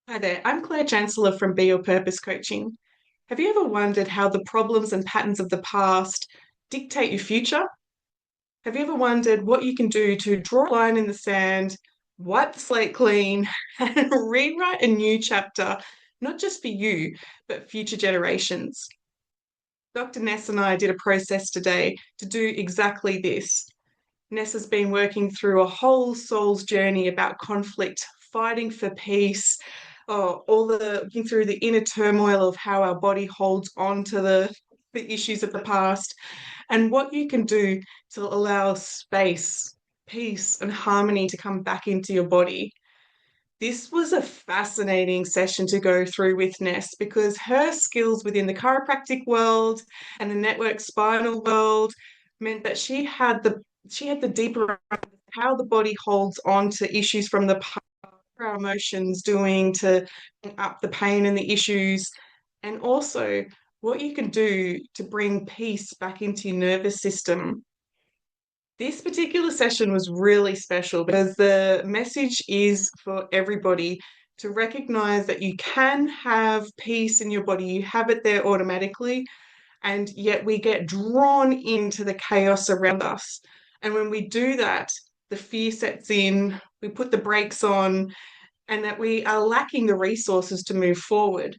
Hi there, I'm Claire Chancellor from Be Your Purpose Coaching. Have you ever wondered how the problems and patterns of the past dictate your future? Have you ever wondered what you can do to draw a line in the sand, wipe the slate clean, and rewrite a new chapter, not just for you, but future generations? Dr. Ness and I did a process today to do exactly this. Ness has been working through a whole soul's journey about conflict, fighting for peace, all the looking through the inner turmoil of how our body holds on to the issues of the past, and what you can do to allow space, peace, and harmony to come back into your body. This was a fascinating session to go through with Ness because her skills within the chiropractic world and the network spinal world meant that she had the deeper how the body holds on to issues from the past, our emotions doing to bring up the pain and the issues, and also what you can do to bring peace back into your nervous system. This particular session was really special because the message is for everybody to recognize that you can have peace in your body. You have it there automatically, and yet we get drawn into the chaos around us. And when we do that, the fear sets in, we put the brakes on, and that we are lacking the resources to move forward.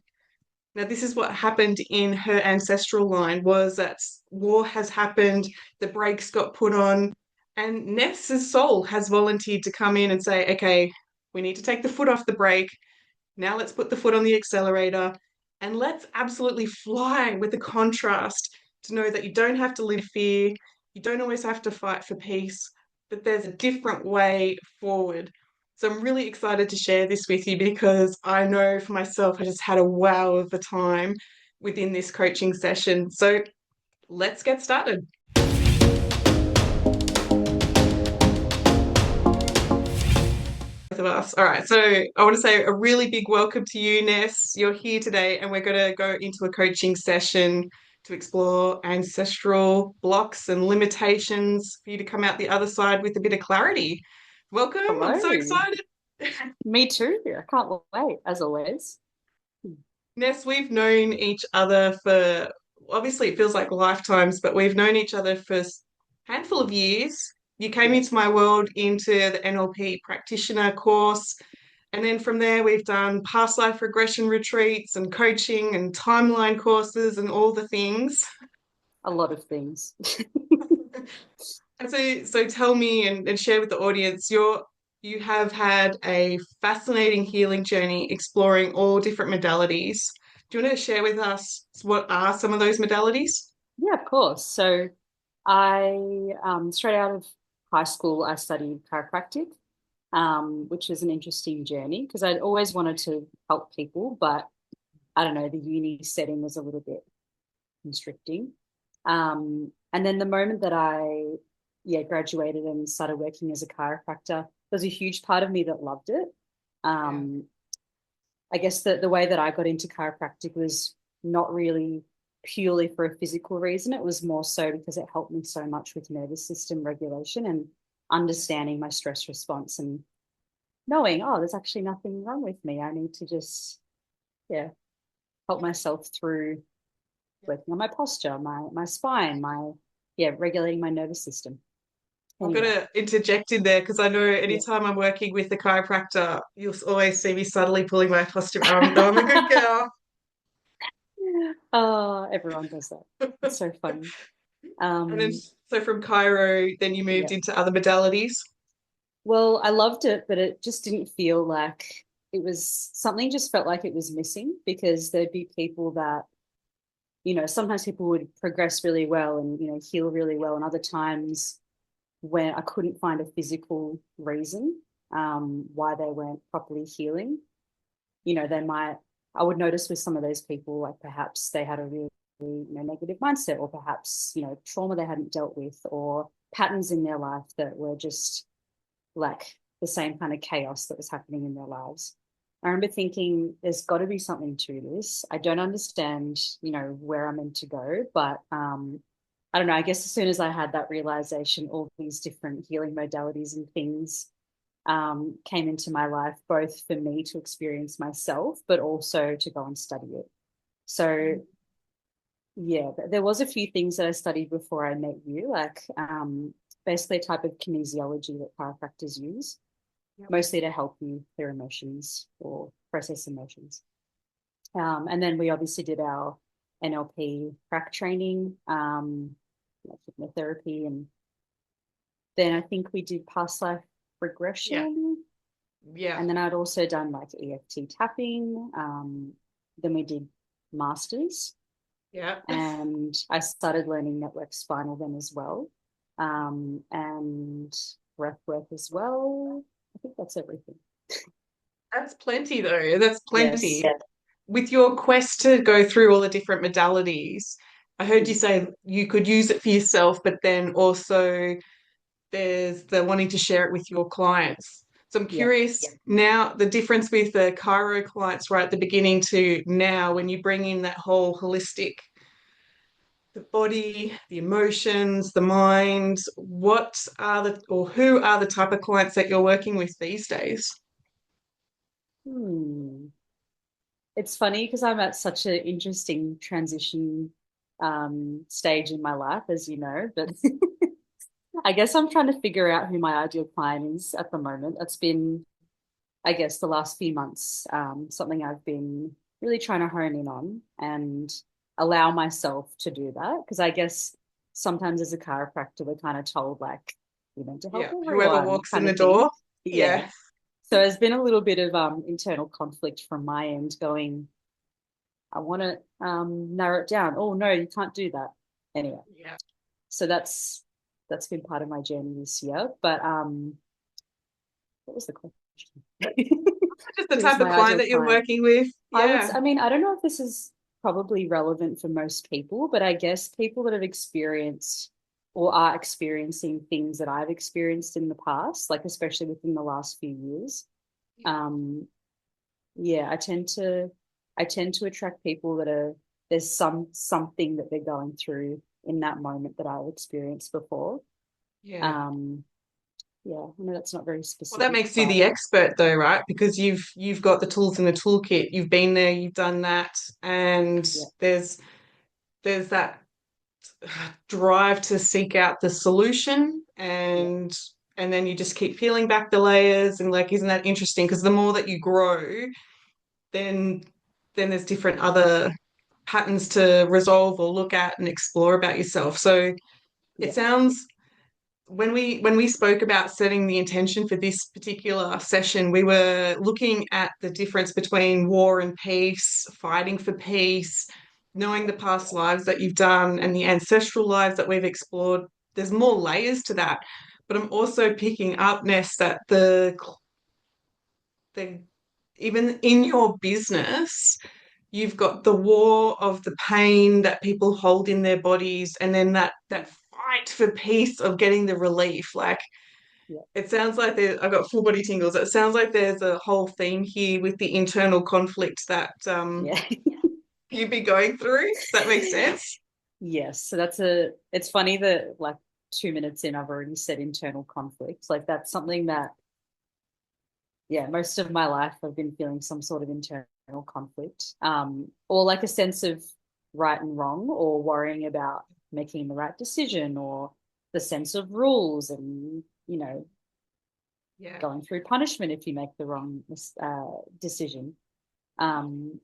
Now, this is what happened in her ancestral line was that war has happened, the brakes got put on, and Ness's soul has volunteered to come in and say, okay, we need to take the foot off the brake. Now let's put the foot on the accelerator and let's absolutely fly with the contrast to know that you don't have to live in fear, you don't always have to fight for peace, but there's a different way forward. So I'm really excited to share this with you because I know for myself, I just had a wow of a time within this coaching session. So let's get started. Both of us. All right. So I want to say a really big welcome to you, Ness. You're here today, and we're going to go into a coaching session to explore ancestral blocks and limitations for you to come out the other side with a bit of clarity. Welcome. I'm so Hello. excited. Me too. I can't wait, as always. Ness, we've known each other for obviously it feels like lifetimes, but we've known each other for a handful of years. You came Yeah, into my world into the NLP practitioner course. And then from there, we've done past life regression retreats and coaching and timeline courses and all the things. a lot of things. And so tell me and share with the audience, you have had a fascinating healing journey exploring all different modalities. Do you want to share with us what are some of those modalities? Yeah, of course. So straight out of high school, I studied chiropractic, which is an interesting journey because I'd always wanted to help people, but I don't know, the uni setting was a little bit constricting. And then the moment that I graduated and started working as a chiropractor, there was a huge part of me that loved it. Yeah. Um, I guess the way that I got into chiropractic was not really purely for a physical reason. It was more so because it helped me so much with nervous system regulation and understanding my stress response and knowing, oh, there's actually nothing wrong with me. I need to just, yeah, help myself through working on my posture, my spine, regulating my nervous system. I'm going Anyway. to interject in there because I know Yeah. anytime I'm working with a chiropractor, you'll always see me subtly pulling my posture arm, though I'm a good girl. Oh, everyone does that. It's so funny. And then, Um, so from Cairo, then you moved yeah. into other modalities. Well, I loved it, but it just didn't feel like it was something just felt like it was missing because there'd be people that, sometimes people would progress really well and, heal really well. And other times when I couldn't find a physical reason why they weren't properly healing, they might, I would notice with some of those people, like perhaps they had a really, negative mindset or perhaps, trauma they hadn't dealt with or patterns in their life that were just like the same kind of chaos that was happening in their lives. I remember thinking, there's got to be something to this. I don't understand, where I'm meant to go, but I don't know. I guess as soon as I had that realization, all these different healing modalities and things came into my life, both for me to experience myself, but also to go and study it. So yeah, there was a few things that I studied before I met you, like basically a type of kinesiology that chiropractors use, Yep. mostly to help you clear emotions or process emotions. And then we obviously did our NLP prac training, like hypnotherapy, and then I think we did past life Yeah. regression. Yeah. And then I'd also done like EFT tapping. Then we did masters, Yeah. and I started learning network spinal then as well, and breath work as well. I think that's everything. That's plenty though. That's plenty. Yes. With your quest to go through all the different modalities, I heard you Mm. say you could use it for yourself, but then also there's the wanting to share it with your clients. So I'm Yeah. curious now the difference with the Chiro clients right at the beginning to now when you bring in that whole holistic, the body, the emotions, the mind, what are the or who are the type of clients that you're working with these days? Hmm. It's funny because I'm at such an interesting transition stage in my life, as you know, but I guess I'm trying to figure out who my ideal client is at the moment. It's been, I guess, the last few months, something I've been really trying to hone in on and allow myself to do that. Because I guess sometimes as a chiropractor, we're kind of told like, you're meant to help Yeah, whoever everyone walks in kind the of thing. door. Yeah. Yeah, So there's been a little bit of internal conflict from my end going, I want to narrow it down. Oh no, you can't do that. Anyway, yeah. so that's been part of my journey this year. But what was the question? Just the Who's type of my client ideal that you're client? working with. Yeah, I mean, I don't know if this is probably relevant for most people, but I guess people that have experienced or are experiencing things that I've experienced in the past, like especially within the last few years. Um, yeah, I tend to attract people that are there's something that they're going through in that moment that I've experienced before. yeah. Um, yeah, I know that's not very Well, that specific, makes you but the expert though, right? Because you've got the tools in the toolkit. You've been there, you've done that, and yeah, there's that drive to seek out the solution yeah, and then you just keep peeling back the layers and like isn't that interesting? Because the more that you grow, then there's different other patterns to resolve or look at and explore about yourself. So it yeah, sounds when we spoke about setting the intention for this particular session, we were looking at the difference between war and peace, fighting for peace, knowing the past lives that you've done and the ancestral lives that we've explored. There's more layers to that. But I'm also picking up, Ness, that the even in your business, you've got the war of the pain that people hold in their bodies, and then that fight for peace of getting the relief. Like yeah, it sounds like I've got full body tingles. It sounds like there's a whole theme here with the internal conflict that yeah. you'd be going through. Does that make sense? Yes, so it's funny that like 2 minutes in, I've already said internal conflict. Like that's something that, yeah, most of my life I've been feeling some sort of internal conflict, or like a sense of right and wrong, or worrying about making the right decision, or the sense of rules, and Yeah. going through punishment if you make the wrong decision. Um,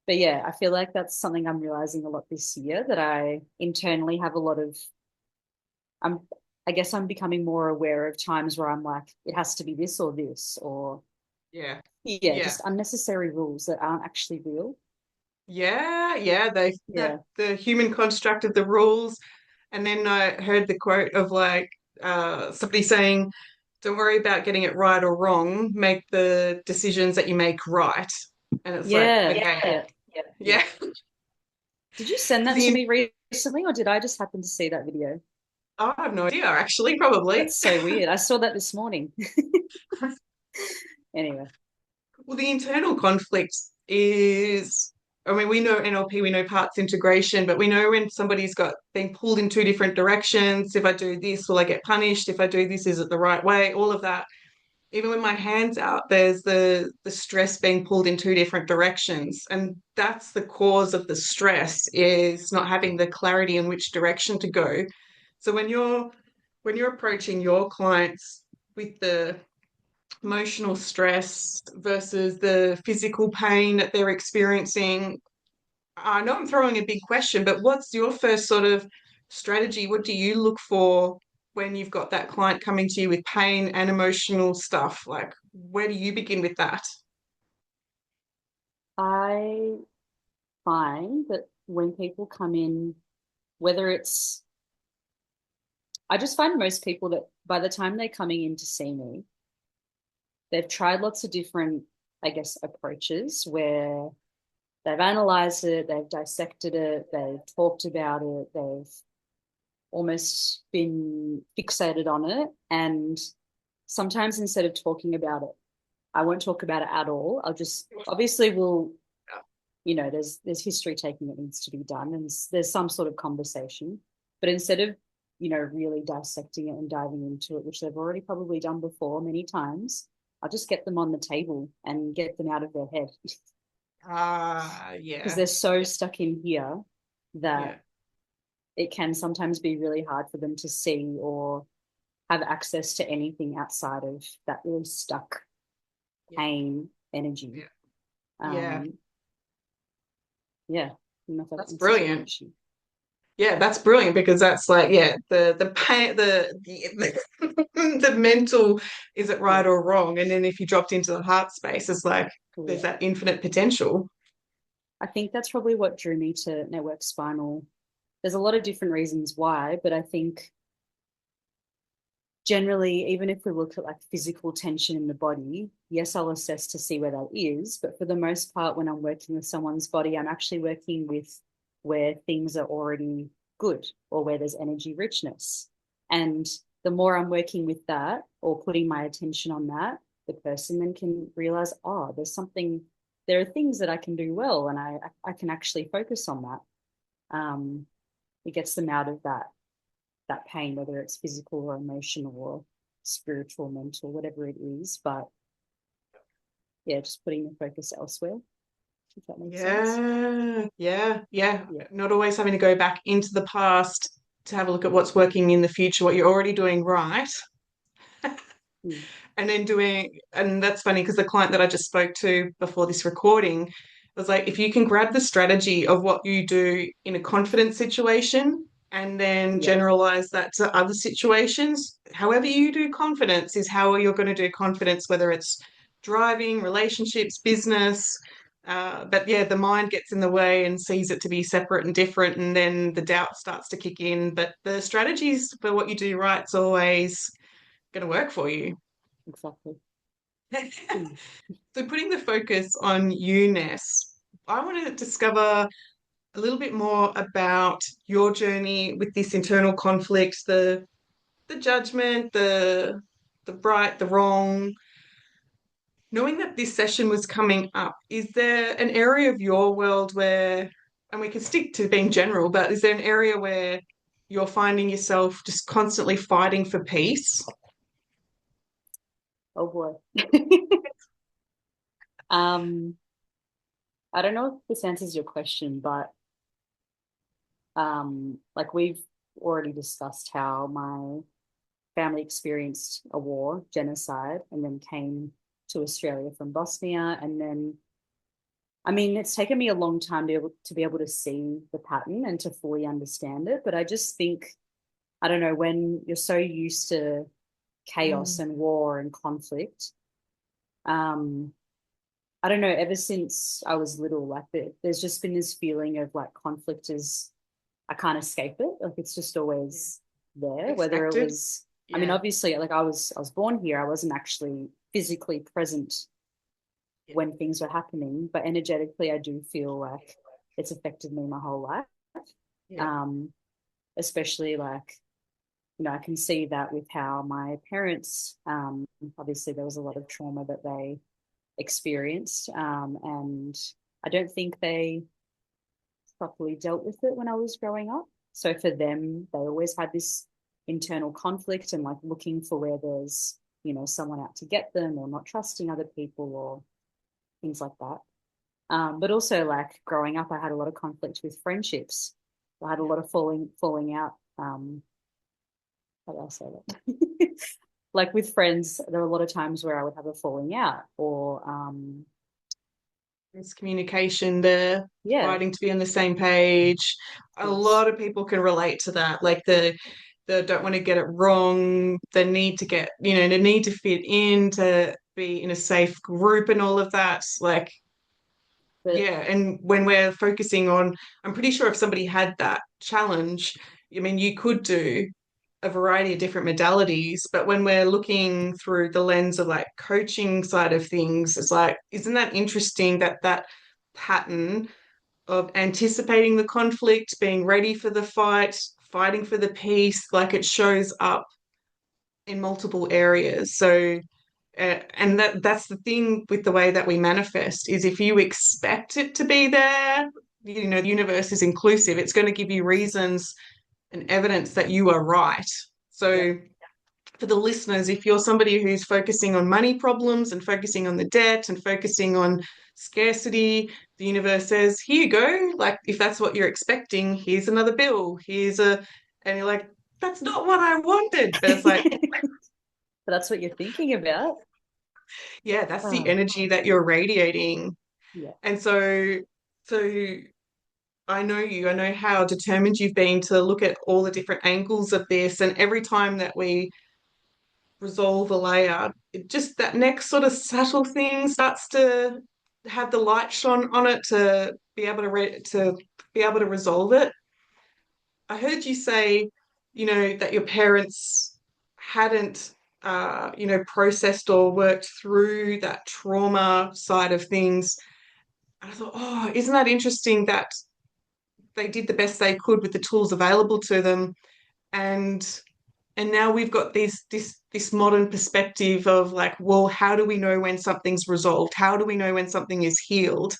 but yeah, I feel like that's something I'm realizing a lot this year that I internally have a lot of. I'm, I guess I'm becoming more aware of times where I'm like, it has to be this or this, or Yeah. yeah, Yeah. just unnecessary rules that aren't actually real. Yeah. Yeah. They that Yeah. the human construct of the rules. And then I heard the quote of like somebody saying, don't worry about getting it right or wrong, make the decisions that you make right. And it's like, Yeah. okay, Yeah. Yeah. yeah. Did you send that to The, me recently, or did I just happen to see that video? I have no idea, actually, probably. That's so weird. I saw that this morning. Anyway. Well, the internal conflict is, I mean, we know NLP, we know parts integration, but we know when somebody's got being pulled in two different directions. If I do this, will I get punished? If I do this, is it the right way? All of that. even with my hands out, there's the stress being pulled in two different directions. And that's the cause of the stress is not having the clarity in which direction to go. So when you're approaching your clients with the emotional stress versus the physical pain that they're experiencing, I know I'm throwing a big question, but what's your first sort of strategy? What do you look for when you've got that client coming to you with pain and emotional stuff? Like, where do you begin with that? I find that when people come in, whether it's, I just find most people that by the time they're coming in to see me, they've tried lots of different, I guess, approaches where they've analyzed it, they've dissected it, they've talked about it, they've almost been fixated on it. And sometimes instead of talking about it, I won't talk about it at all. I'll just obviously we'll, there's history taking that needs to be done and there's some sort of conversation. But instead of, really dissecting it and diving into it, which they've already probably done before many times, I'll just get them on the table and get them out of their head because Yeah, they're so stuck in here yeah, that it can sometimes be really hard for them to see or have access to anything outside of that really stuck yeah, pain energy. yeah, yeah. Um, yeah, I don't know if that That's answers your brilliant. question. Yeah, that's brilliant because that's like, yeah, the pain, the mental, is it Yeah, right or wrong? And then if you dropped into the heart space, it's like there's yeah. that infinite potential. I think that's probably what drew me to network spinal. There's a lot of different reasons why, but I think generally, even if we look at like physical tension in the body, yes, I'll assess to see where that is. But for the most part, when I'm working with someone's body, I'm actually working with where things are already good or where there's energy richness. And the more I'm working with that or putting my attention on that, the person then can realize, oh, there are things that I can do well, and I can actually focus on that. It gets them out of that pain, whether it's physical or emotional or spiritual, mental, whatever it is. But yeah, just putting the focus elsewhere, if that makes sense. Yeah, yeah, yeah. Yeah. Not always having to go back into the past to have a look at what's working in the future, what you're already doing right, Mm. and then doing, and that's funny because the client that I just spoke to before this recording was like, if you can grab the strategy of what you do in a confident situation and then Yeah, generalize that to other situations, however you do confidence is how you're going to do confidence, whether it's driving, relationships, business. But yeah, the mind gets in the way and sees it to be separate and different, and then the doubt starts to kick in. But the strategies for what you do right's always going to work for you. exactly. Mm. So, putting the focus on you, Ness, I want to discover a little bit more about your journey with this internal conflict, the judgment, the right, the wrong. Knowing that this session was coming up, is there an area of your world where, and we can stick to being general, but is there an area where you're finding yourself just constantly fighting for peace? Oh boy. um, I don't know if this answers your question, but like we've already discussed how my family experienced a war, genocide, and then came to Australia from Bosnia, and then I mean, it's taken me a long time to be able to see the pattern and to fully understand it. But I just think, I don't know, when you're so used to chaos Mm, and war and conflict, um, I don't know, ever since I was little, like there's just been this feeling of like conflict is, I can't escape it. Like it's just yeah. always there, whether it Expected. was, I mean, Yeah. obviously, like I was born here. I wasn't actually physically present Yeah. when things were happening, but energetically, I do feel like it's affected me my whole life. Yeah. Um, Especially like, I can see that with how my parents, obviously, there was a lot of trauma that they experienced, and I don't think they properly dealt with it when I was growing up. So for them, they always had this internal conflict and like looking for where there's, someone out to get them or not trusting other people or things like that. But also like growing up, I had a lot of conflict with friendships. I had a lot of falling out. How do I say that? Like with friends, there were a lot of times where I would have a falling out or Miscommunication there, yeah, fighting to be on the same page. A yes. lot of people can relate to that. Like the don't want to get it wrong, the need to get, the need to fit in, to be in a safe group and all of that. Like, But yeah. And when we're focusing on, I'm pretty sure if somebody had that challenge, I mean, you could do a variety of different modalities, but when we're looking through the lens of like coaching side of things, it's like, isn't that interesting that that pattern of anticipating the conflict, being ready for the fight, fighting for the peace, like it shows up in multiple areas. So and that's the thing with the way that we manifest is if you expect it to be there, the universe is inclusive. It's going to give you reasons and evidence that you are right. yeah, So for the listeners, if you're somebody who's focusing on money problems and focusing on the debt and focusing on scarcity, the universe says, here you go. Like, if that's what you're expecting, here's another bill. And you're like, that's not what I wanted. But it's like, but that's what you're thinking about. yeah, that's the Oh, energy that you're radiating. yeah. And so I know how determined you've been to look at all the different angles of this. And every time that we resolve a layer, just that next sort of subtle thing starts to have the light shone on it to be able to resolve it. I heard you say, that your parents hadn't, processed or worked through that trauma side of things. And I thought, oh, isn't that interesting that they did the best they could with the tools available to them, and now we've got this modern perspective of like, well, how do we know when something's resolved? How do we know when something is healed?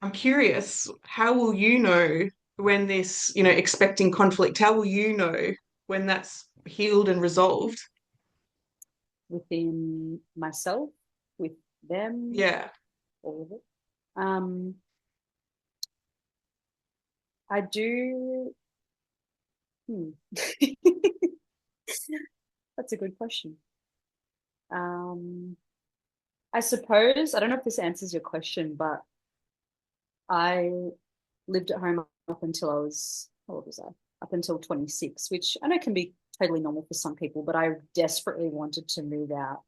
I'm curious, how will you know when this, expecting conflict, how will you know when that's healed and resolved? Within myself, with them, Yeah. all of it. Um, I do. Hmm. That's a good question. Um, I suppose I don't know if this answers your question, but I lived at home up until I was, how old was I? Up until 26, which I know can be totally normal for some people, but I desperately wanted to move out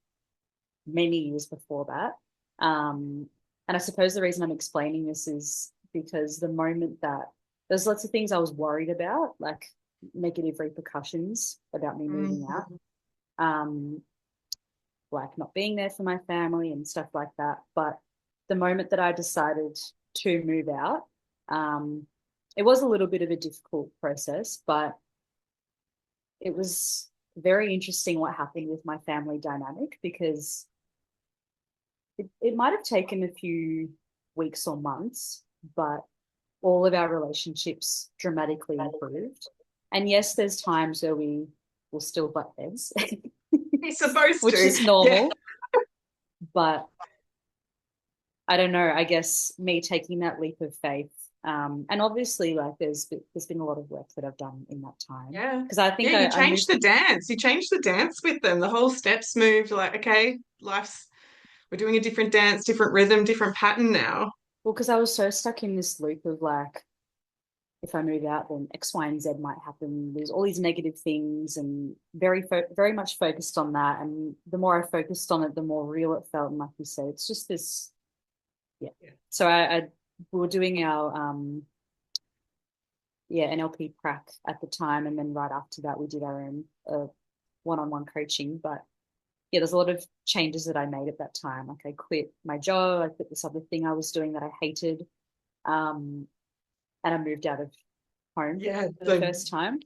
many years before that. And I suppose the reason I'm explaining this is because the moment that there's lots of things I was worried about, like negative repercussions about me moving out, Mm. um, like not being there for my family and stuff like that. But the moment that I decided to move out, um, it was a little bit of a difficult process, but it was very interesting what happened with my family dynamic because it might have taken a few weeks or months, but all of our relationships dramatically improved. And yes, there's times where we will still butt heads, He's supposed which to. is Yeah. normal. But I don't know. I guess me taking that leap of faith, and obviously, like there's been a lot of work that I've done in that time Yeah. because I Yeah, think you I changed moved. the dance. You changed the dance with them. The whole steps moved like, okay, we're doing a different dance, different rhythm, different pattern now. Well, because I was so stuck in this loop of like, if I move out, then X, Y, and Z might happen. There's all these negative things, and very much focused on that. And the more I focused on it, the more real it felt. And like you say, it's just this, yeah. Yeah. So we were doing our NLP prac at the time, and then right after that, we did our own one-on-one coaching. But yeah, there's a lot of changes that I made at that time. Like I quit my job, I quit this other thing I was doing that I hated, um, and I moved out of home Yeah. for the So first time.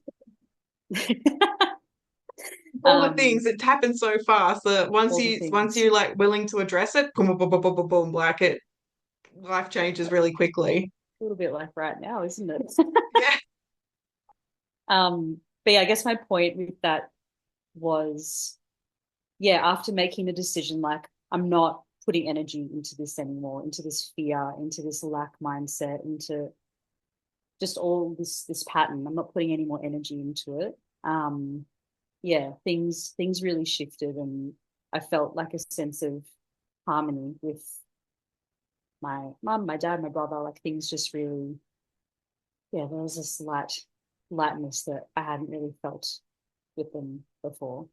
all the um, things, it happens so fast that once all the you once things. you're like willing to address it, boom, boom, boom, boom, boom, boom, boom, like it life changes really quickly. A little bit like right now, isn't it? Yeah. But yeah, I guess my point with that was yeah, after making the decision, like I'm not putting energy into this anymore, into this fear, into this lack mindset, into just all this pattern. I'm not putting any more energy into it. Um, yeah, things really shifted, and I felt like a sense of harmony with my mum, my dad, my brother. Like things just really, yeah, there was this lightness that I hadn't really felt with them before.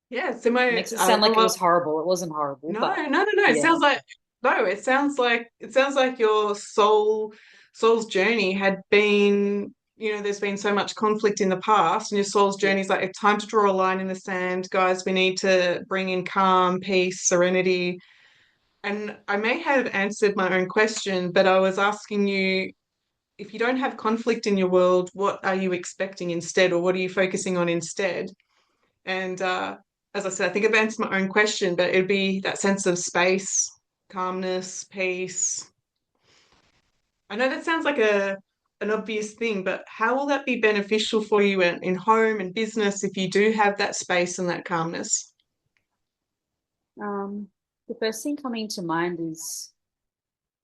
Yeah, so It my makes it sound like it was horrible. It wasn't horrible, no, but no, no, no. It yeah, sounds like no, it sounds like your soul's journey had been, there's been so much conflict in the past, and your soul's yeah. journey is like it's time to draw a line in the sand, guys. We need to bring in calm, peace, serenity. And I may have answered my own question, but I was asking you if you don't have conflict in your world, what are you expecting instead, or what are you focusing on instead? And as I said, I think I've answered my own question, but it'd be that sense of space, calmness, peace. I know that sounds like an obvious thing, but how will that be beneficial for you in home and business if you do have that space and that calmness? Um, the first thing coming to mind is,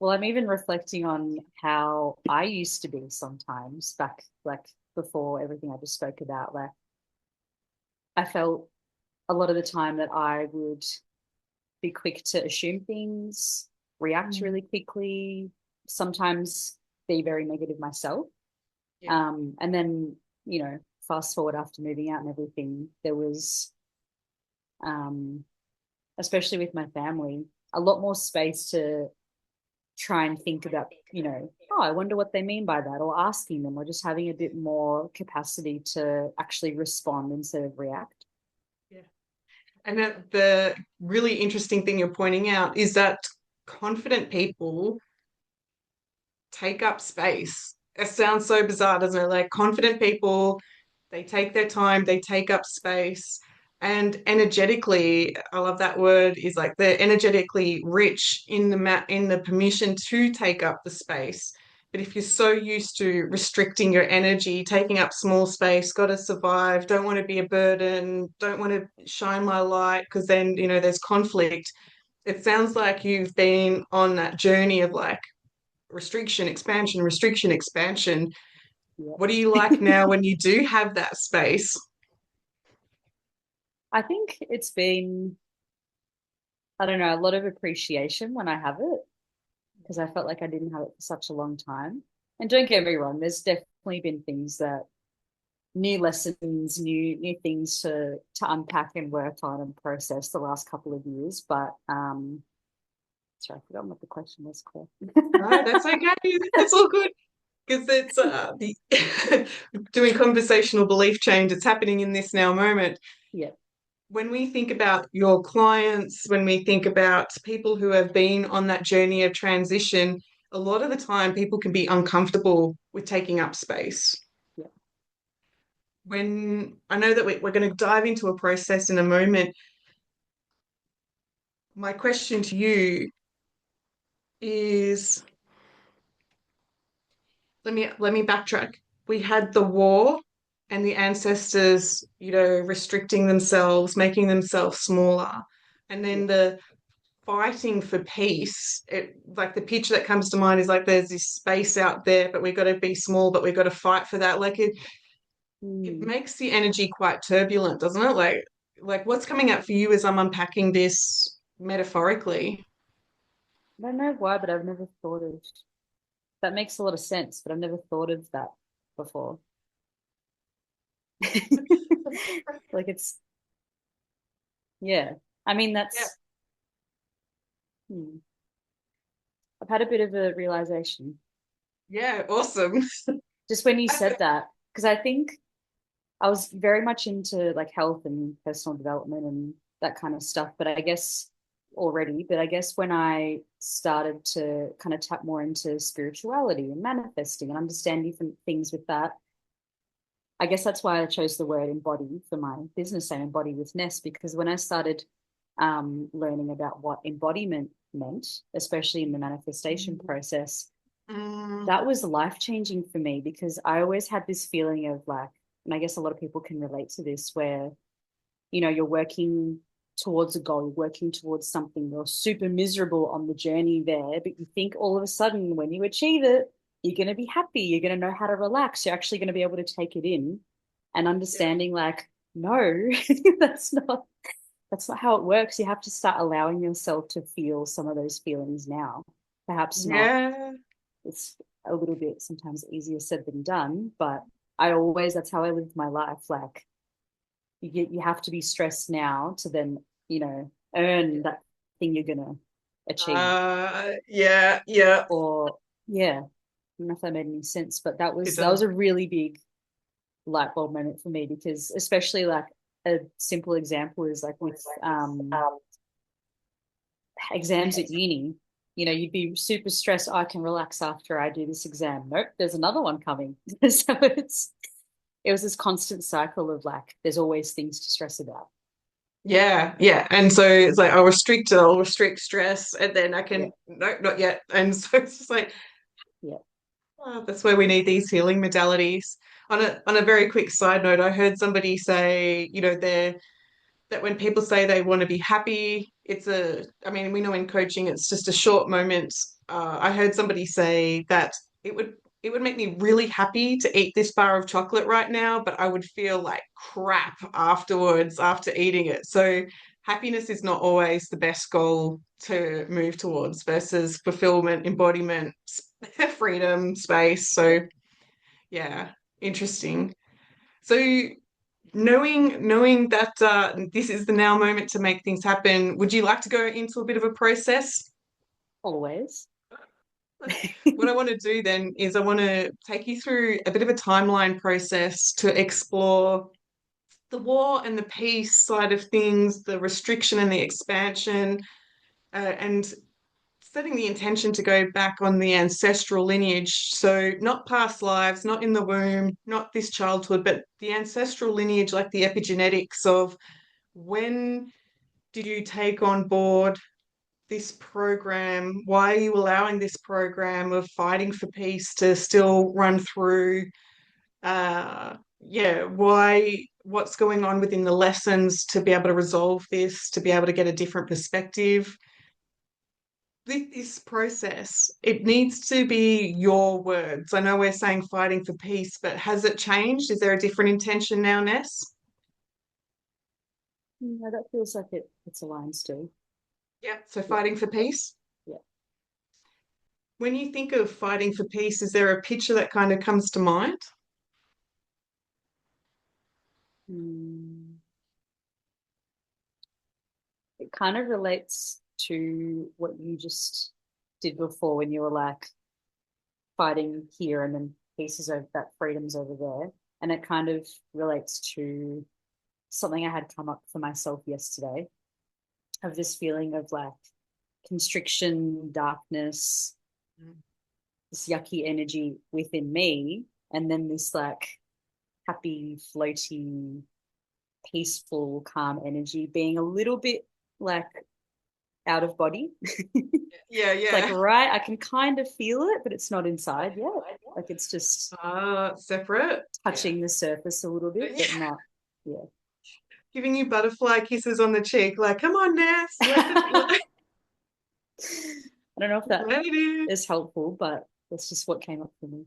well, I'm even reflecting on how I used to be sometimes back, like before everything I just spoke about. Like I felt a lot of the time that I would be quick to assume things, react Mm. really quickly, sometimes be very negative myself. Yeah. And then, fast forward after moving out and everything, there was, um, especially with my family, a lot more space to try and think about, oh, I wonder what they mean by that, or asking them, or just having a bit more capacity to actually respond instead of react. Yeah. And that the really interesting thing you're pointing out is that confident people take up space. It sounds so bizarre, doesn't it? Like confident people, they take their time, they take up space. And energetically, I love that word, is like they're energetically rich in the permission to take up the space. But if you're so used to restricting your energy, taking up small space, got to survive, don't want to be a burden, don't want to shine my light, because then, there's conflict. It sounds like you've been on that journey of like restriction, expansion, restriction, expansion. Yeah. What do you like now when you do have that space? I think it's been, I don't know, a lot of appreciation when I have it, because I felt like I didn't have it for such a long time. And don't get me wrong, there's definitely been things that new lessons, new things to unpack and work on and process the last couple of years. But sorry, I forgot what the question was, Claire. No, that's okay. That's all good. Because it's the doing conversational belief change. It's happening in this now moment. Yeah. When we think about your clients, when we think about people who have been on that journey of transition, a lot of the time people can be uncomfortable with taking up space. Yeah. When I know that we're going to dive into a process in a moment, my question to you is let me backtrack. We had the war and the ancestors, restricting themselves, making themselves smaller. And Yeah. then the fighting for peace, like the picture that comes to mind is like there's this space out there, but we've got to be small, but we've got to fight for that. Like it Mm. makes the energy quite turbulent, doesn't it? Like what's coming up for you as I'm unpacking this metaphorically? I don't know why, but I've never thought of that. Makes a lot of sense, but I've never thought of that before. Like it's, yeah. I mean, Yeah. hmm. I've had a bit of a realization Yeah, awesome. just when you said that, because I think I was very much into like health and personal development and that kind of stuff, but I guess already, but I guess when I started to kind of tap more into spirituality and manifesting and understand different things with that, I guess that's why I chose the word embody for my business name, Embody with Ness, because when I started learning about what embodiment meant, especially in the manifestation process, Mm, that was life changing for me because I always had this feeling of like, and I guess a lot of people can relate to this, where you're working towards a goal, you're working towards something, you're super miserable on the journey there, but you think all of a sudden when you achieve it, you're going to be happy, you're going to know how to relax, you're actually going to be able to take it in and Yeah. understanding like, no, that's not that's not how it works. You have to start allowing yourself to feel some of those feelings now. Perhaps not, Yeah. it's a little bit sometimes easier said than done, but I always, that's how I live my life. Like you have to be stressed now to then, earn that thing you're gonna achieve. Yeah, yeah. Or yeah, I don't know if that made any sense, but that It was that was does. a really big light bulb moment for me because especially like a simple example is like with exams at uni. You'd be super stressed. I can relax after I do this exam. Nope, there's another one coming. So it was this constant cycle of like, there's always things to stress about. Yeah, yeah. And so it's like I'll restrict stress, and then I Yeah, can no, not yet. And so it's just like, yeah. oh, that's where we need these healing modalities. On a very quick side note, I heard somebody say, that when people say they want to be happy, I mean, we know in coaching it's just a short moment. I heard somebody say that it would it would make me really happy to eat this bar of chocolate right now, but I would feel like crap afterwards after eating it. So happiness is not always the best goal to move towards versus fulfillment, embodiment, freedom, space. Yeah. So yeah, interesting. So knowing that this is the now moment to make things happen, would you like to go into a bit of a process? Always. What I want to do then is I want to take you through a bit of a timeline process to explore the war and the peace side of things, the restriction and the expansion, and setting the intention to go back on the ancestral lineage. So, not past lives, not in the womb, not this childhood, but the ancestral lineage, like the epigenetics of when did you take on board this program? Why are you allowing this program of fighting for peace to still run through? Yeah, what's going on within the lessons to be able to resolve this, to be able to get a different perspective? With this process, it needs to be your words. I know we're saying fighting for peace, but has it changed? Is there a different intention now, Ness? No, that feels like it's aligned still. Yeah. So Yeah, fighting for peace. yeah. When you think of fighting for peace, is there a picture that kind of comes to mind? Mm, it kind of relates to what you just did before when you were like fighting here and then pieces of that freedom's over there. And it kind of relates to something I had come up for myself yesterday of this feeling of like constriction, darkness, this yucky energy within me, and then this like happy, floaty, peaceful, calm energy being a little bit like out of body. Yeah, It's like, yeah. right, I can kind of feel it, but it's not inside yet. Like it's just Separate. Yeah. touching the surface a little bit, Yeah. but not, yeah. Giving you butterfly kisses on the cheek, like, come on, Ness, let the I don't know if that let it in. is helpful, but that's just what came up for me.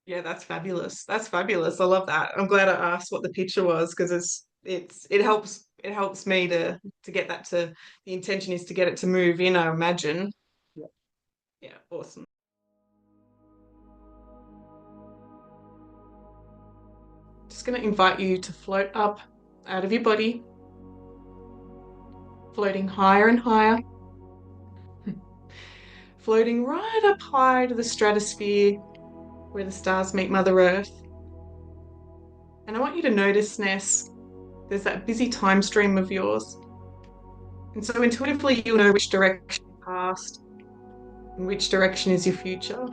Yeah, that's fabulous. That's fabulous. I love that. I'm glad I asked what the picture was because it helps me to get that to the intention is to get it to move in, I imagine. Yeah. Yeah, awesome. Just going to invite you to float up out of your body, floating higher and higher, floating right up high to the stratosphere where the stars meet Mother Earth. And I want you to notice, Ness, there's that busy time stream of yours. And so intuitively, you'll know which direction is past and which direction is your future.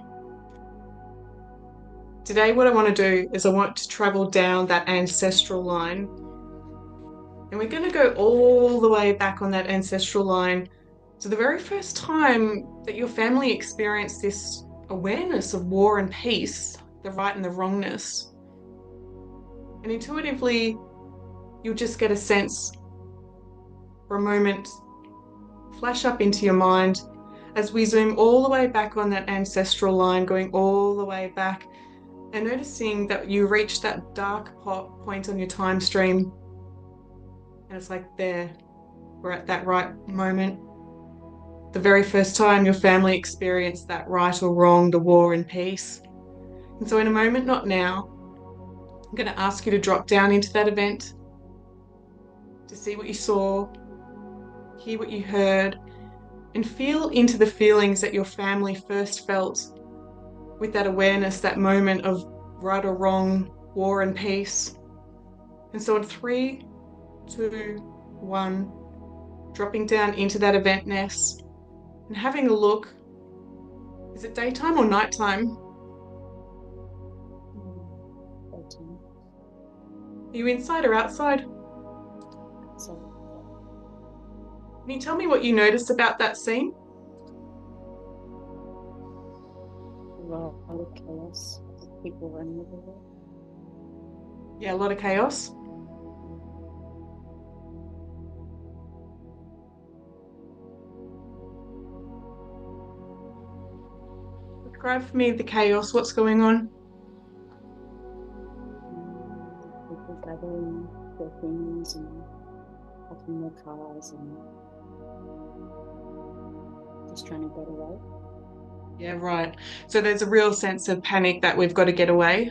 Today, what I want to do is I want to travel down that ancestral line. And we're going to go all the way back on that ancestral line to the very first time that your family experienced this awareness of war and peace, the right and the wrongness. And intuitively, you'll just get a sense for a moment flash up into your mind as we zoom all the way back on that ancestral line, going all the way back and noticing that you reach that dark point on your time stream. And it's like there, we're at that right moment. The very first time your family experienced that right or wrong, the war and peace. And so, in a moment, not now, I'm going to ask you to drop down into that event, to see what you saw, hear what you heard, and feel into the feelings that your family first felt with that awareness, that moment of right or wrong, war and peace. And so, in 3, 2, 1, dropping down into that event, Ness, and having a look. Is it daytime or nighttime? 13. Are you inside or outside? So Can you tell me what you noticed about that scene? a lot of chaos, people running everywhere. Yeah, a lot of chaos. Describe for me the chaos. What's going on? People gathering their things and packing their cars and just trying to get away. Yeah, right. So there's a real sense of panic that we've got to get away.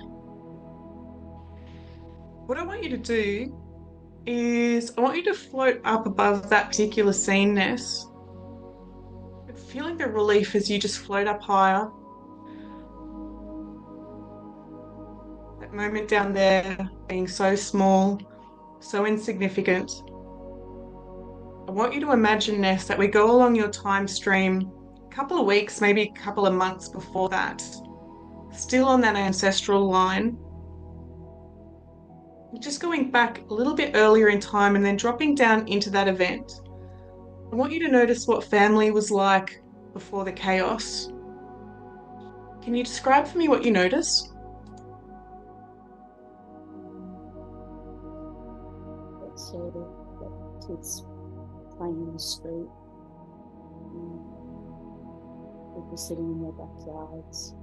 What I want you to do is I want you to float up above that particular scene-ness, feeling the relief as you just float up higher. That moment down there being so small, so insignificant. I want you to imagine, Ness, that we go along your time stream a couple of weeks, maybe a couple of months before that, still on that ancestral line, just going back a little bit earlier in time and then dropping down into that event. I want you to notice what family was like before the chaos. Can you describe for me what you notice? That sort of like kids playing in the street, people sitting in their backyards.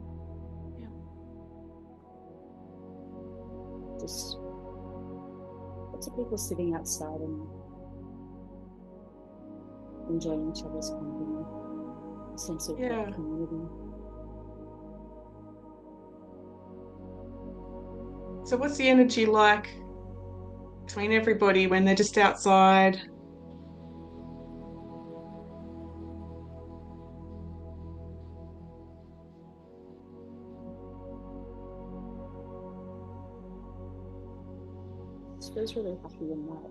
Yeah. Just lots of people sitting outside and enjoying each other's company, a sense of Yeah. community. So what's the energy like between everybody when they're just outside? It feels really happy and light.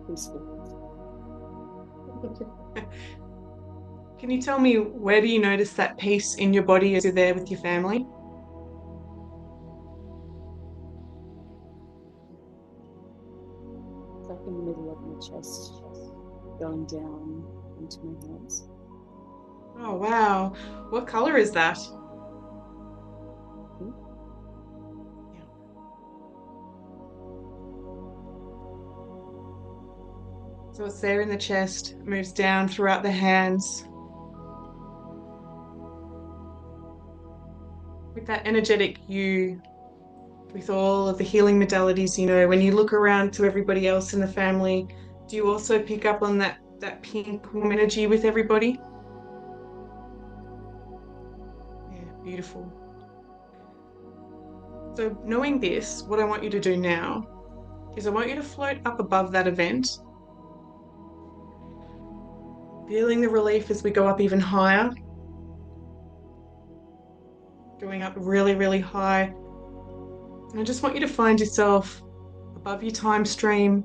Peaceful. Can you tell me, where do you notice that peace in your body as you're there with your family? It's like in the middle of my chest, going down into my hands. Oh, wow. What color is that? Hmm? Yeah. So it's there in the chest, moves down throughout the hands. With that energetic you, with all of the healing modalities, when you look around to everybody else in the family, do you also pick up on that pink warm energy with everybody? Yeah, beautiful. So knowing this, what I want you to do now is I want you to float up above that event, feeling the relief as we go up even higher, going up really, really high. And I just want you to find yourself above your time stream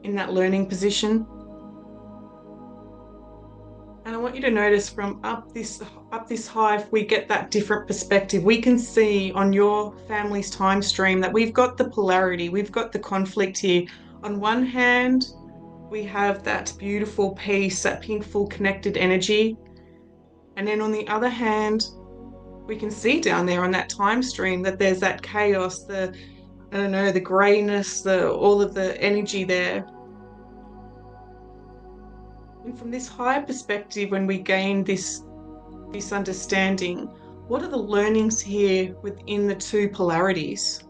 in that learning position. And I want you to notice from up this high, if we get that different perspective, we can see on your family's time stream that we've got the polarity, we've got the conflict here. On one hand, we have that beautiful peace, that pinkful connected energy. And then on the other hand, we can see down there on that time stream that there's that chaos, the I don't know, the grayness, the all of the energy there. And from this higher perspective, when we gain this understanding, what are the learnings here within the two polarities?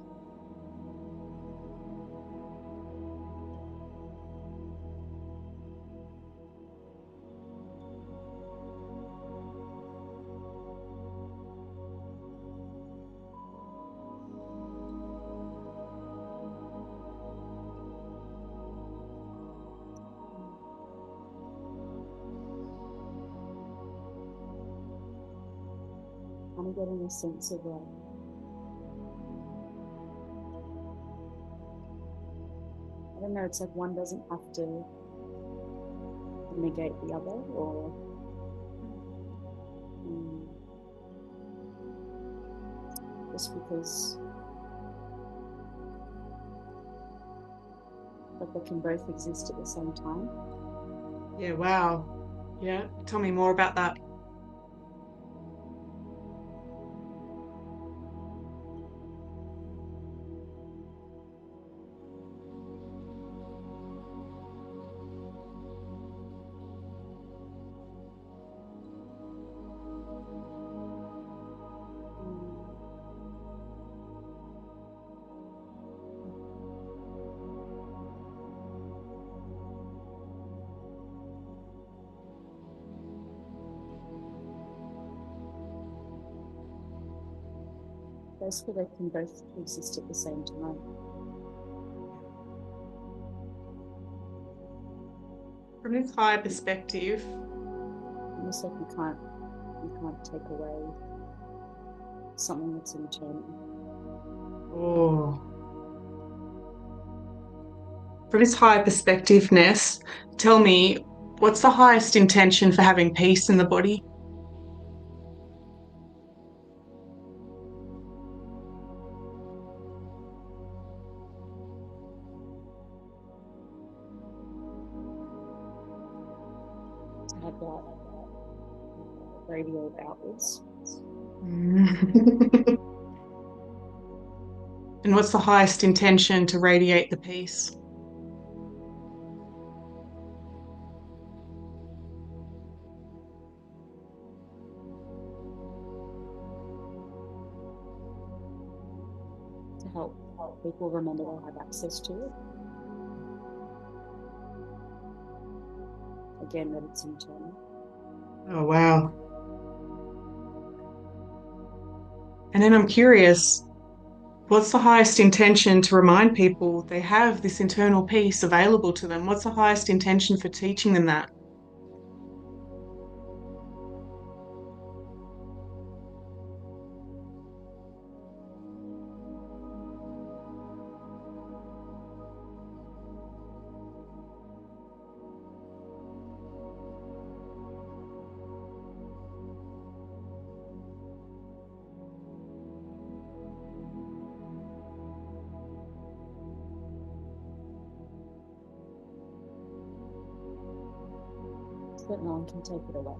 I'm getting a sense of like, I don't know, it's like one doesn't have to negate the other, or um, just because like they can both exist at the same time. Yeah, wow. Yeah, tell me more about that. Um, Basically, they can both exist at the same time. From this higher perspective, Almost like you can't take away something that's internal. oh, from this higher perspective, Ness, tell me, what's the highest intention for having peace in the body? To have that radiate outwards. Mm. And what's the highest intention to radiate the peace? To help people remember they have access to it. Again, that it's internal. Oh, wow. And then I'm curious, what's the highest intention to remind people they have this internal peace available to them? What's the highest intention for teaching them that? So that no one can take it away.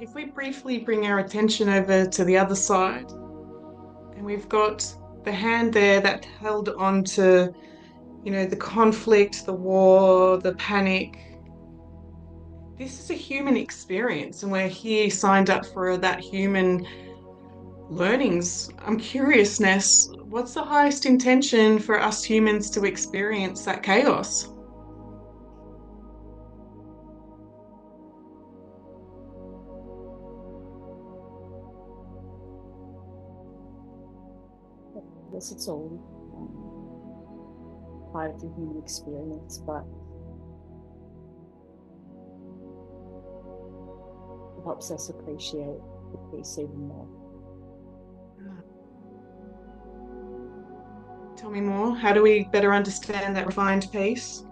If we briefly bring our attention over to the other side, and we've got the hand there that held on to, the conflict, the war, the panic. This is a human experience, and we're here signed up for that human learnings. I'm curious, Ness, what's the highest intention for us humans to experience that chaos? I guess it's all part of the human experience, but it helps us appreciate the peace even more. Tell me more. How do we better understand that refined peace?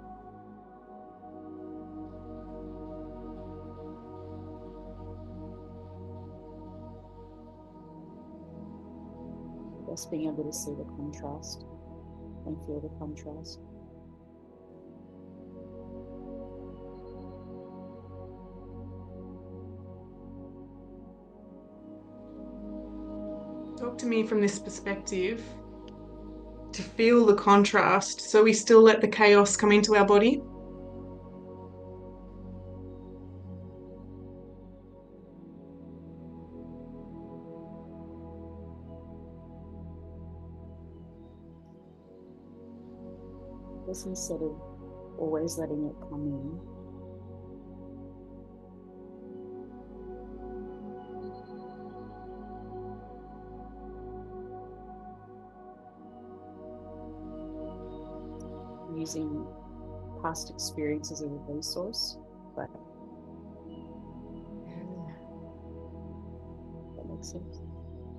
Just being able to see the contrast and feel the contrast. Talk to me from this perspective to feel the contrast so we still let the chaos come into our body. Just instead of always letting it come in, using past experience as a resource, but that makes sense.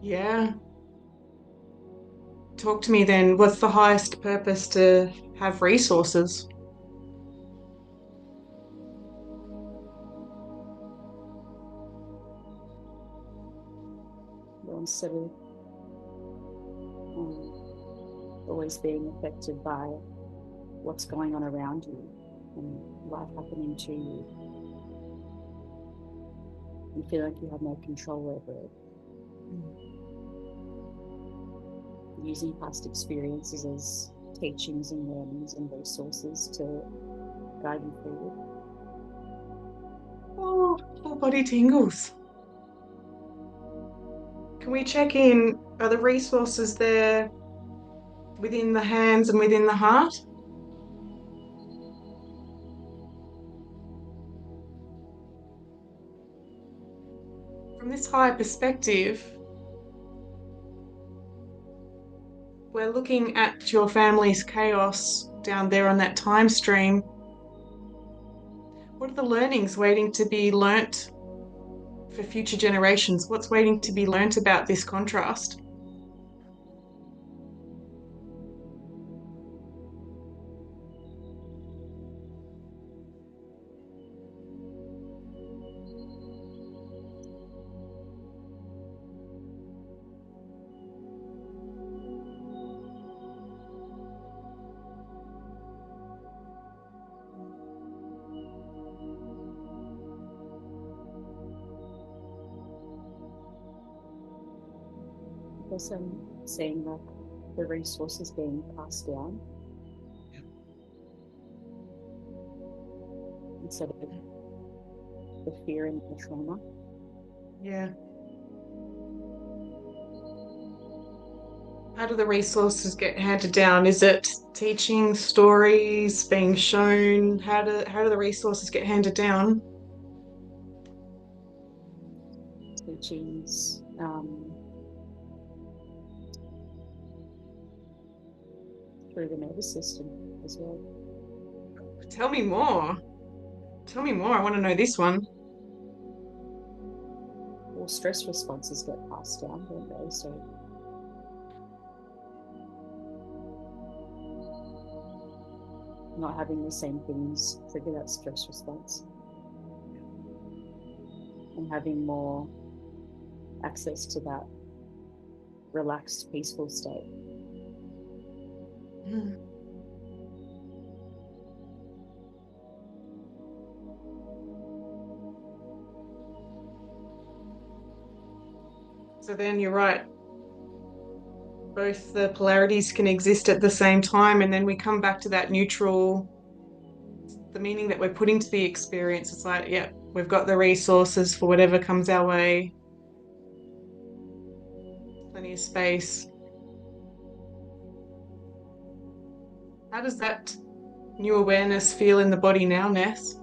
Yeah. Talk to me then. What's the highest purpose to have resources? Well, instead of um, always being affected by what's going on around you and life happening to you, you feel like you have no control over it. Using past experiences as teachings and learnings and resources to guide you forward. Oh, full body tingles. Can we check in? Are the resources there within the hands and within the heart? From this higher perspective, we're looking at your family's chaos down there on that time stream. What are the learnings waiting to be learnt for future generations? What's waiting to be learnt about this contrast? I guess I'm saying like the resources being passed down instead of the fear and the trauma. Yeah. How do the resources get handed down? Is it teaching, stories, being shown? How do the resources get handed down? Teachings, through the nervous system as well. Tell me more. Tell me more. I want to know this one. All stress responses get passed down, don't they? So not having the same things trigger that stress response and having more access to that relaxed, peaceful state. Mm. So then you're right. Both the polarities can exist at the same time, and then we come back to that neutral, the meaning that we're putting to the experience. It's like, yeah, we've got the resources for whatever comes our way, plenty of space. How does that new awareness feel in the body now, Ness?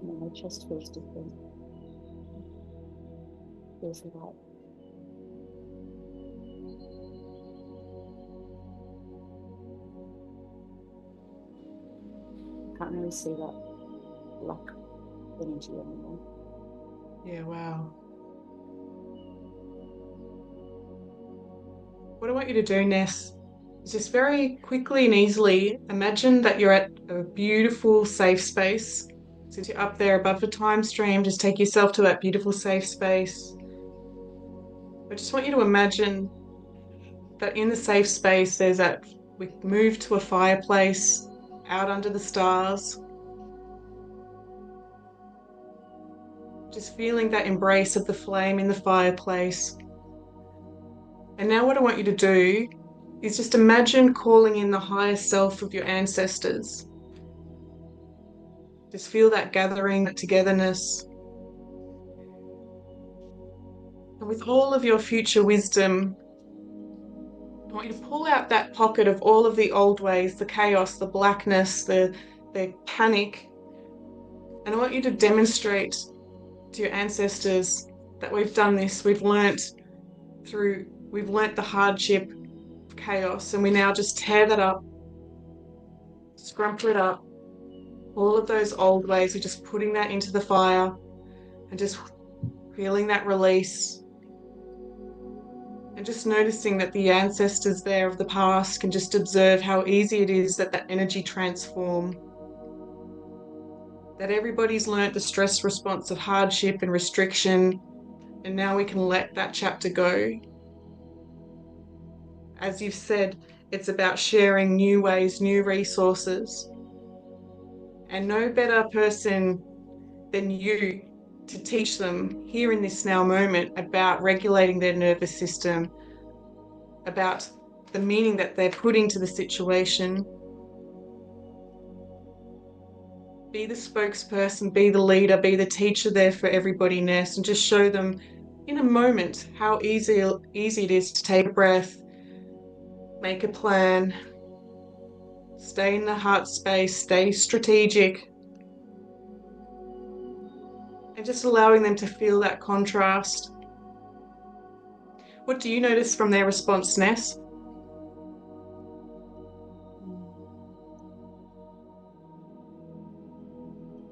And my chest feels different, feels light. Can't really see that black energy anymore. Yeah, wow. What I want you to do, Ness, is just very quickly and easily imagine that you're at a beautiful, safe space. Since you're up there above the time stream, just take yourself to that beautiful, safe space. I just want you to imagine that in the safe space, there's that We move to a fireplace out under the stars, just feeling that embrace of the flame in the fireplace. And now, what I want you to do is just imagine calling in the higher self of your ancestors. Just feel that gathering, that togetherness. And with all of your future wisdom, I want you to pull out that pocket of all of the old ways, the chaos, the blackness, the panic. And I want you to demonstrate to your ancestors that we've done this. We've learnt the hardship of chaos, and we now just tear that up, scrumple it up. All of those old ways, we're just putting that into the fire and just feeling that release. And just noticing that the ancestors there of the past can just observe how easy it is that that energy transform. That everybody's learnt the stress response of hardship and restriction, and now we can let that chapter go. As you've said, it's about sharing new ways, new resources, and no better person than you to teach them here in this now moment about regulating their nervous system, about the meaning that they're putting to the situation. Be the spokesperson, be the leader, be the teacher there for everybody, Ness, and just show them in a moment how easy it is to take a breath, make a plan, stay in the heart space, stay strategic, and just allowing them to feel that contrast. What do you notice from their response, Ness?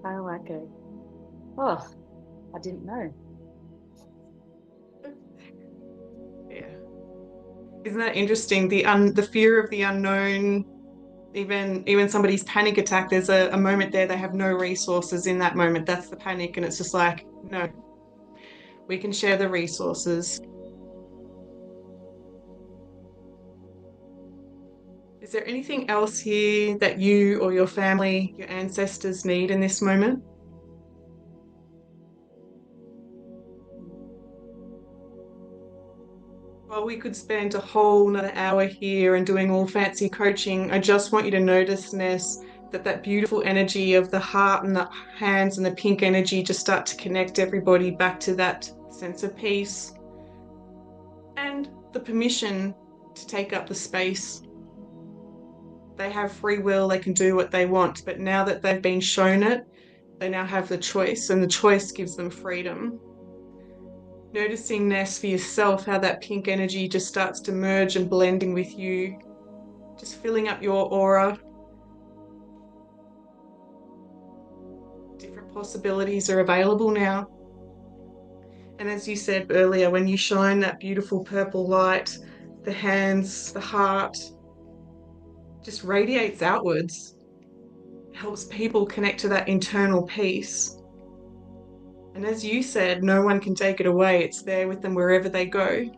Kind of like a, oh, I didn't know. Yeah. Isn't that interesting? The fear of the unknown, even somebody's panic attack, there's a moment there they have no resources in that moment. That's the panic, and it's just like, no, we can share the resources. Is there anything else here that you or your family, your ancestors need in this moment? Well, we could spend a whole another hour here and doing all fancy coaching. I just want you to notice, Ness, that that beautiful energy of the heart and the hands and the pink energy just start to connect everybody back to that sense of peace and the permission to take up the space. They have free will, they can do what they want, but now that they've been shown it, they now have the choice, and the choice gives them freedom. Noticing, Ness, for yourself, how that pink energy just starts to merge and blending with you, just filling up your aura. Different possibilities are available now. And as you said earlier, when you shine that beautiful purple light, the hands, the heart just radiates outwards, helps people connect to that internal peace. And as you said, no one can take it away. It's there with them wherever they go.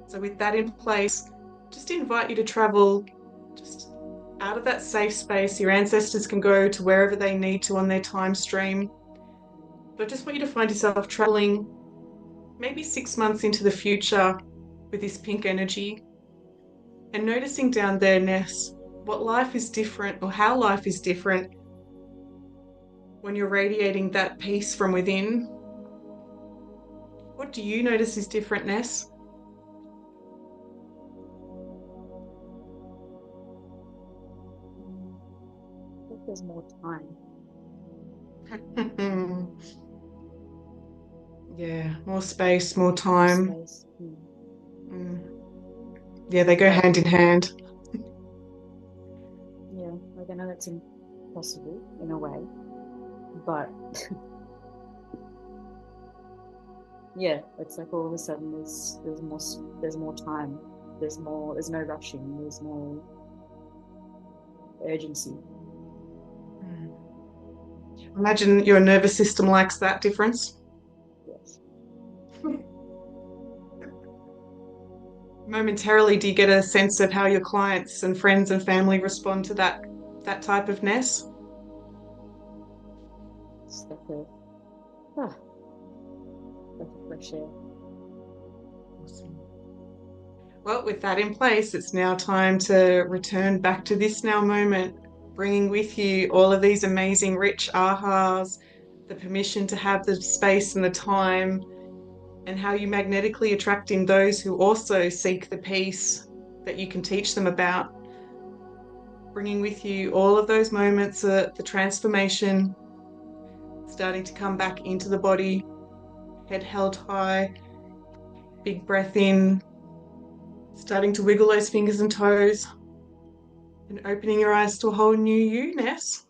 So with that in place, just invite you to travel just out of that safe space. Your ancestors can go to wherever they need to on their time stream. But I just want you to find yourself traveling maybe 6 months into the future with this pink energy and noticing down there, Ness, what life is different or how life is different when you're radiating that peace from within. What do you notice is different, Ness? I think there's more time, Yeah, more space, more more time. space. Mm. Yeah, they go But hand in hand. yeah, like I know that's impossible in a way, but yeah, it's like all of a sudden there's more time, there's no rushing, there's no urgency. Mm. Imagine your nervous system likes that difference. Yes. Momentarily, do you get a sense of how your clients and friends and family respond to that type of ness? It's ah, like a fresh air. Awesome. Well, with that in place, it's now time to return back to this now moment, bringing with you all of these amazing, rich ahas, the permission to have the space and the time, and how you magnetically attract in those who also seek the peace that you can teach them about, bringing with you all of those moments, the transformation, starting to come back into the body, head held high, big breath in, starting to wiggle those fingers and toes, and opening your eyes to a whole new you, Ness.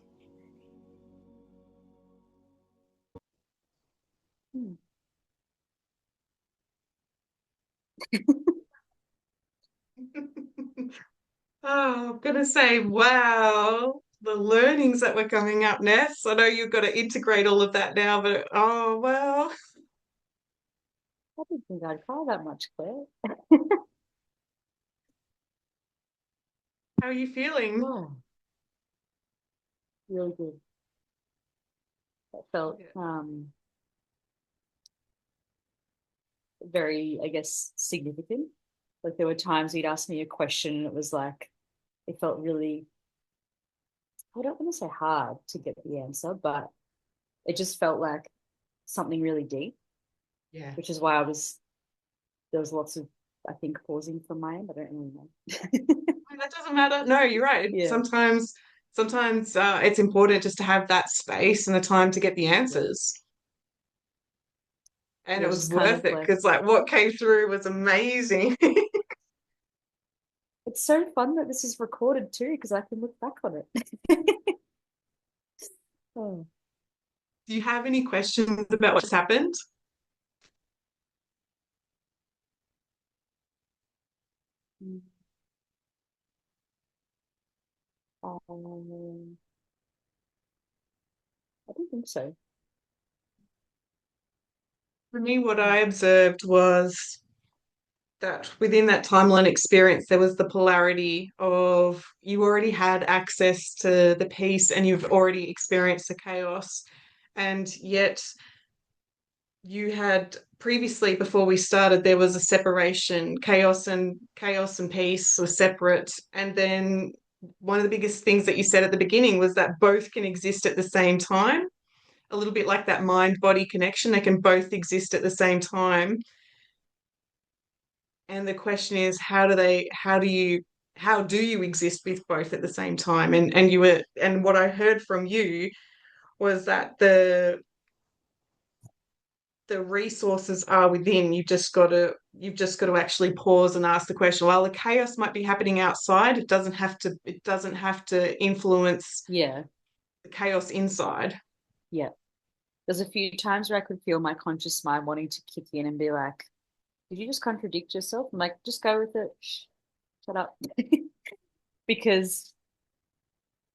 Hmm. Oh, I'm gonna say, wow, the learnings that were coming up, Ness. I know you've got to integrate all of that now, but oh, wow. I didn't think I'd cry that much, Claire. How are you feeling? Oh, really good. That felt Yeah. very, I guess, significant. Like there were times he'd ask me a question and it was like, it felt really, I don't want to say hard to get the answer, but it just felt like something really deep, Yeah. which is why there was lots of, I think, pausing from my end. I don't really know. That doesn't matter. No, you're right. Yeah, Sometimes it's important just to have that space and the time to get the yeah. answers. And It it was was just kind worth of it like, because like what came through was amazing. it's so fun that this is recorded too, because I can look back on it. Oh. Do you have any questions about what's happened? Mm. Um, I don't think so. For me, what Mm. I observed was that within that timeline experience, there was the polarity of you already had access to the peace and you've already experienced the chaos. And yet, you had previously, before we started, there was a separation. Chaos and peace were separate. And then one of the biggest things that you said at the beginning was that both can exist at the same time. A little bit like that mind body connection, they can both exist at the same time. And the question is, how do you exist with both at the same time? And what I heard from you was that the resources are within. You've just got to actually pause and ask the question. While the chaos might be happening outside, it doesn't have to influence Yeah, the chaos inside. yeah. There's a few times where I could feel my conscious mind wanting to kick in and be like, did you just contradict yourself? I'm like, just go with it. Shh, shut up. Because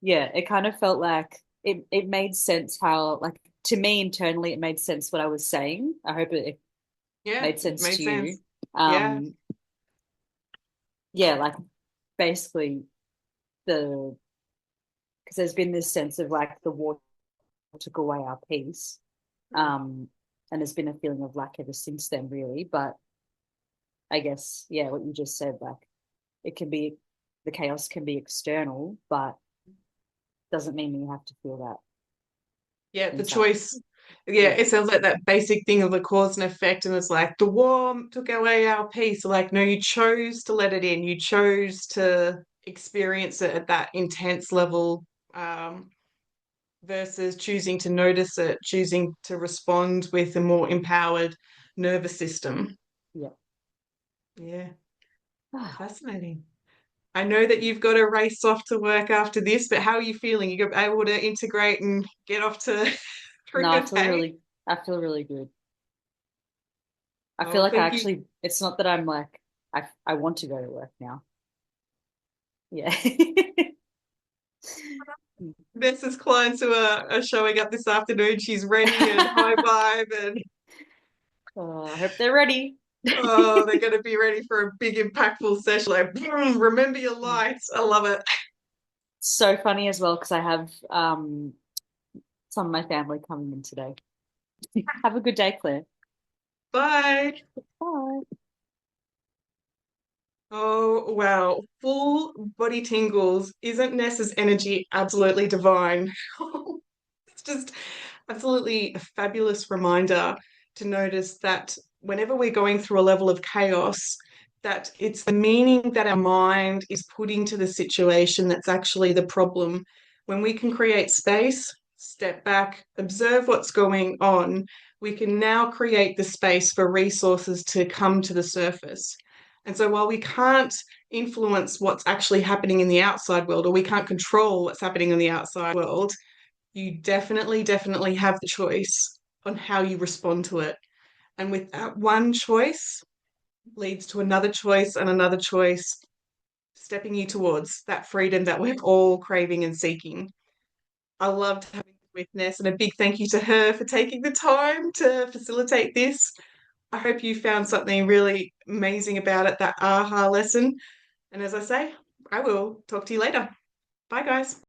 yeah, it kind of felt like it made sense how like to me internally it made sense what I was saying. I hope it Yeah, made it sense made to you. sense. Yeah. Yeah, like basically the because there's been this sense of like the war took away our peace. Mm. Um and there's been a feeling of lack ever since then really. But I guess, yeah, what you just said, like it can be the chaos can be external, but doesn't mean you have to feel that Yeah, the inside. choice. Yeah, Yeah, it sounds like that basic thing of the cause and effect, and it's like the war took away our peace. Like, no, you chose to let it in. You chose to experience it at that intense level, versus choosing to notice it, choosing to respond with a more empowered nervous system. yeah. Yeah, Ah, fascinating. I know that you've got to race off to work after this, but how are you feeling? You're able to integrate and get off to through no, your day? I feel really good. I feel Oh, like I thank you. actually, it's not that I'm like, I want to go to work now. Yeah. Vanessa's clients who are showing up this afternoon. She's ready and high vibe and I hope they're ready. Oh, they're going to be ready for a big, impactful session. Like, boom, remember your lights. I love it. So funny as well because I have some of my family coming in today. Have a good day, Claire. Bye. Bye. Oh, wow. Full body tingles. Isn't Ness's energy absolutely divine? It's just absolutely a fabulous reminder to notice that whenever we're going through a level of chaos, that it's the meaning that our mind is putting to the situation that's actually the problem. When we can create space, step back, observe what's going on, we can now create the space for resources to come to the surface. And so while we can't influence what's actually happening in the outside world, or we can't control what's happening in the outside world, you definitely, definitely have the choice on how you respond to it. And with that one choice leads to another choice and another choice, stepping you towards that freedom that we're all craving and seeking. I loved having this with Ness, and a big thank you to her for taking the time to facilitate this. I hope you found something really amazing about it, that aha lesson. And as I say, I will talk to you later. Bye, guys.